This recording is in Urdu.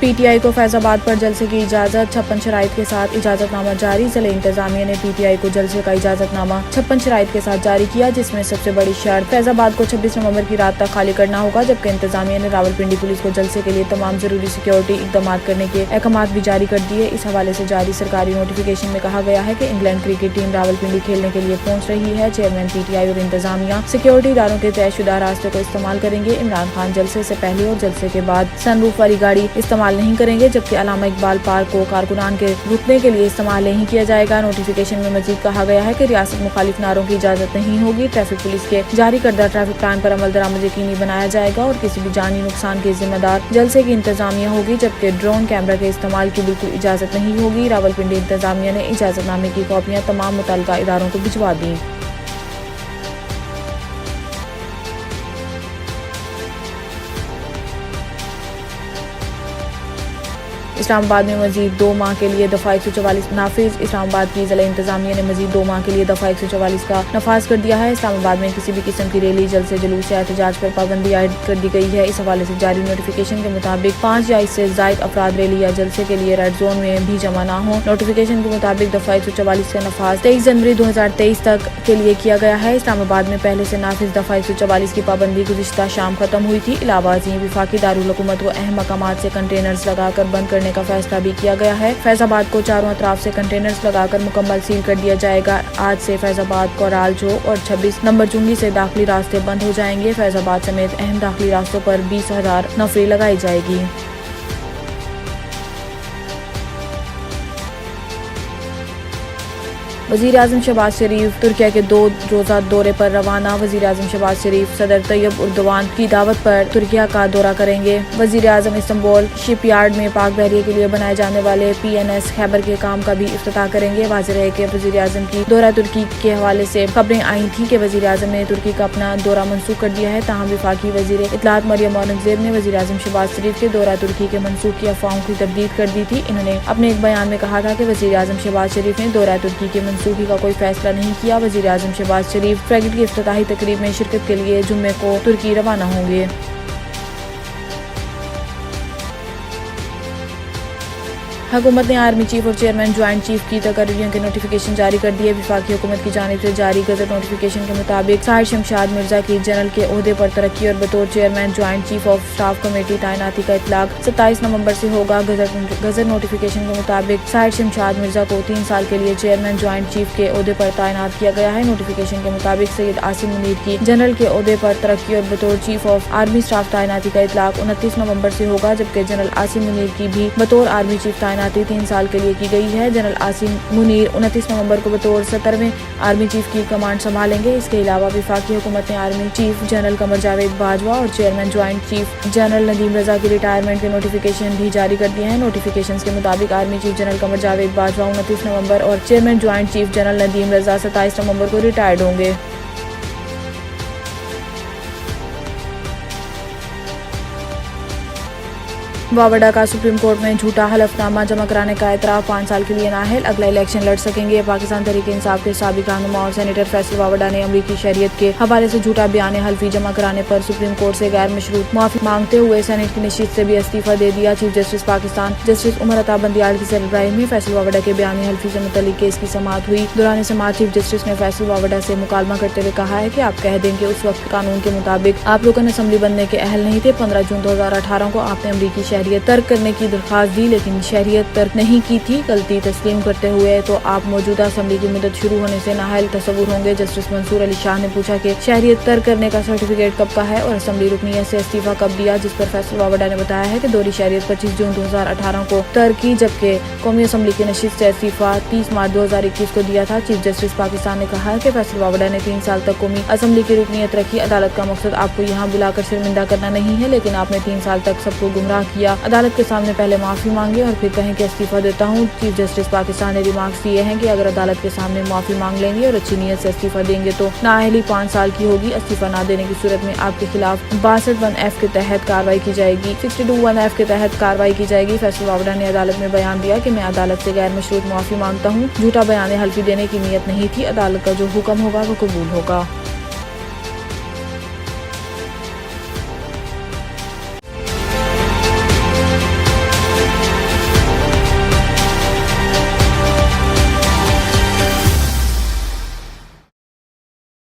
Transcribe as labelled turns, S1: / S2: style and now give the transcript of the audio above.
S1: PTI کو فیض آباد پر جلسے کی اجازت، 56 شرائط کے ساتھ اجازت نامہ جاری۔ ضلع انتظامیہ نے PTI کو جلسے کا اجازت نامہ 56 شرائط کے ساتھ جاری کیا، جس میں سب سے بڑی شرط فیض آباد کو 26 نومبر کی رات تک خالی کرنا ہوگا، جبکہ انتظامیہ نے راولپنڈی پولیس کو جلسے کے لیے تمام ضروری سیکیورٹی اقدامات کرنے کے احکامات بھی جاری کر دیے۔ اس حوالے سے جاری سرکاری نوٹیفکیشن میں کہا گیا ہے کہ انگلینڈ کرکٹ ٹیم راولپنڈی کھیلنے کے لیے پہنچ رہی ہے۔ چیئرمین PTI اور انتظامیہ سیکیورٹی اداروں کے طے شدہ راستے کو استعمال کریں گے۔ عمران خان جلسے سے پہلے اور جلسے کے بعد سن روف والی گاڑی استعمال نہیں کریں گے، جبکہ علامہ اقبال پارک کو کارکنان کے رکنے کے لیے استعمال نہیں کیا جائے گا۔ نوٹیفکیشن میں مزید کہا گیا ہے کہ ریاست مخالف نعروں کی اجازت نہیں ہوگی۔ ٹریفک پولیس کے جاری کردہ ٹریفک پلان پر عمل درآمد یقینی بنایا جائے گا اور کسی بھی جانی نقصان کے ذمہ دار جلسے کی انتظامیہ ہوگی، جبکہ ڈرون کیمرہ کے استعمال کی بالکل اجازت نہیں ہوگی۔ راولپنڈی انتظامیہ نے اجازت نامے کی کاپیاں تمام متعلقہ اداروں کو بھجوا دیں۔ اسلام آباد میں مزید 2 ماہ کے لیے دفعہ 144 نافذ۔ اسلام آباد کی ضلع انتظامیہ نے مزید 2 ماہ کے لیے دفعہ 144 کا نفاذ کر دیا ہے۔ اسلام آباد میں کسی بھی قسم کی ریلی، جلسے، جلوس یا احتجاج پر پابندی عائد کر دی گئی ہے۔ اس حوالے سے جاری نوٹیفکیشن کے مطابق 5 یا اس سے زائد افراد ریلی یا جلسے کے لیے ریڈ زون میں بھی جمع نہ ہوں۔ نوٹیفکیشن کے مطابق دفعہ 144 کا نفاذ 23 جنوری 2023 تک کے لیے کیا گیا ہے۔ اسلام آباد میں پہلے سے نافذ دفعہ 144 کی پابندی گزشتہ شام ختم ہوئی تھی۔ علاوہ ازیں وفاقی دارالحکومت کو اہم مقامات سے کنٹینرز لگا کر بند کرنے کا فیصلہ بھی کیا گیا ہے۔ فیض آباد کو چاروں اطراف سے کنٹینرز لگا کر مکمل سیل کر دیا جائے گا۔ آج سے فیض آباد، کورال چوک اور 26 نمبر چنگی سے داخلی راستے بند ہو جائیں گے۔ فیض آباد سمیت اہم داخلی راستوں پر 20,000 نفری لگائی جائے گی۔ وزیر اعظم شہباز شریف ترکیہ کے 2 روزہ دورے پر روانہ۔ وزیر اعظم شہباز شریف صدر طیب اردوان کی دعوت پر ترکیہ کا دورہ کریں گے۔ وزیر اعظم استنبول شپ یارڈ میں پاک بحریہ کے لیے بنائے جانے والے PNS خیبر کے کام کا بھی افتتاح کریں گے۔ واضح رہے کہ وزیر اعظم کی دورہ ترکی کے حوالے سے خبریں آئی تھیں کہ وزیر اعظم نے ترکی کا اپنا دورہ منسوخ کر دیا ہے، تاہم وفاقی وزیر اطلاعات مریم اورنگزیب نے وزیر اعظم شہباز شریف کے دورہ ترکی کے منسوخ کی افواہوں کی تردید کر دی تھی۔ انہوں نے اپنے ایک بیان میں کہا تھا کہ وزیر اعظم شہباز شریف نے دورہ ترکی کے منسوخی کا کوئی فیصلہ نہیں کیا۔ وزیر اعظم شہباز شریف فریگیٹ کی افتتاحی تقریب میں شرکت کے لیے جمعے کو ترکی روانہ ہوں گے۔ حکومت نے آرمی چیف اور چیئرمین جوائنٹ چیف کی تقرریوں کے نوٹیفکیشن جاری کر دیے۔ وفاقی حکومت کی جانب سے جاری گزٹ نوٹیفکیشن کے مطابق ساحر شمشاد مرزا کی جنرل کے عہدے پر ترقی اور بطور chairman joint chief of staff committee تعیناتی کا اطلاق 27 نومبر سے ہوگا۔ گزٹ نوٹیفکیشن کے مطابق ساحر شمشاد مرزا کو 3 سال کے لیے چیئرمین جوائنٹ چیف کے عہدے پر تعینات کیا گیا ہے۔ نوٹیفکیشن کے مطابق سید عاصم منیر کی جنرل کے عہدے پر ترقی اور بطور چیف آف آرمی اسٹاف تعیناتی کا اطلاق 29 نومبر سے ہوگا، جبکہ جنرل عاصم منیر کی بھی بطور آرمی چیف تعیناتی 3 سال کے لیے کی گئی ہے۔ جنرل عاصم منیر 29 نومبر کو بطور 17ویں آرمی چیف کی کمانڈ سنبھالیں گے۔ اس کے علاوہ وفاقی حکومت نے army chief general Qamar Javed Bajwa اور chairman joint chief general Nadeem Raza کی ریٹائرمنٹ کے نوٹیفکیشن بھی جاری کر دیے ہیں۔ نوٹیفکیشنز کے مطابق army chief general Qamar Javed Bajwa 29 نومبر اور chairman joint chief general Nadeem Raza 27 نومبر کو ریٹائرڈ ہوں گے۔ واوڈا کا سپریم کورٹ میں جھوٹا حلف نامہ جمع کرانے کا اعتراف، 5 سال کے لیے نااہل، اگلا الیکشن لڑ سکیں گے۔ پاکستان تحریک انصاف کے سابق رہنما اور سینیٹر فیصل واوڈا نے امریکی شہریت کے حوالے سے جھوٹا بیان حلفی جمع کرانے پر سپریم کورٹ سے غیر مشروط معافی مانگتے ہوئے سینیٹ کی نشست سے بھی استعفیٰ دے دیا۔ Chief justice Pakistan justice Umar Ata Bandial کی سربراہی میں فیصل واوڈا کے بیان حلفی سے متعلق کیس کی سماعت ہوئی۔ دوران سماعت چیف جسٹس نے فیصل واوڈا سے مکالمہ کرتے ہوئے کہا ہے کہ آپ کہہ دیں کہ اس وقت قانون کے مطابق آپ رکن اسمبلی بننے کے اہل نہیں تھے۔ 15 جون 2018 کو آپ نے امریکی شہریت ترک کرنے کی درخواست دی، لیکن شہریت ترک نہیں کی تھی۔ غلطی تسلیم کرتے ہوئے تو آپ موجودہ اسمبلی کی مدت شروع ہونے سے نااہل تصور ہوں گے۔ جسٹس منصور علی شاہ نے پوچھا کہ شہریت ترک کرنے کا سرٹیفکیٹ کب کا ہے اور اسمبلی رکنیت سے استعفیٰ کب دیا، جس پر فیصل واوڈا نے بتایا ہے کہ دوہری شہریت 25 جون 2018 کو ترک کی، جبکہ قومی اسمبلی کی نشست سے استعفیٰ 30 مارچ 2021 کو دیا تھا۔ چیف جسٹس پاکستان نے کہا ہے کہ فیصل واوڈا نے 3 سال تک قومی اسمبلی کی رکنیت رکھی۔ عدالت کا مقصد آپ کو یہاں بلا کر شرمندہ کرنا نہیں ہے، لیکن آپ نے 3 سال تک سب کو گمراہ کیا۔ عدالت کے سامنے پہلے معافی مانگے اور پھر کہیں کہ استعفیٰ دیتا ہوں۔ چیف جسٹس پاکستان نے ریمارکس دیے ہیں کہ اگر عدالت کے سامنے معافی مانگ لیں گے اور اچھی نیت سے استعفیٰ دیں گے تو نااہلی 5 سال کی ہوگی۔ استعفیٰ نہ دینے کی صورت میں آپ کے خلاف 62(1) کے تحت کارروائی کی جائے گی، 62(1) کے تحت کارروائی کی جائے گی۔ فیصل واوڈا نے عدالت میں بیان دیا کہ میں عدالت سے غیر مشروط معافی مانگتا ہوں، جھوٹا بیان حلفی دینے کی نیت نہیں تھی، عدالت کا جو حکم ہوگا وہ قبول ہوگا۔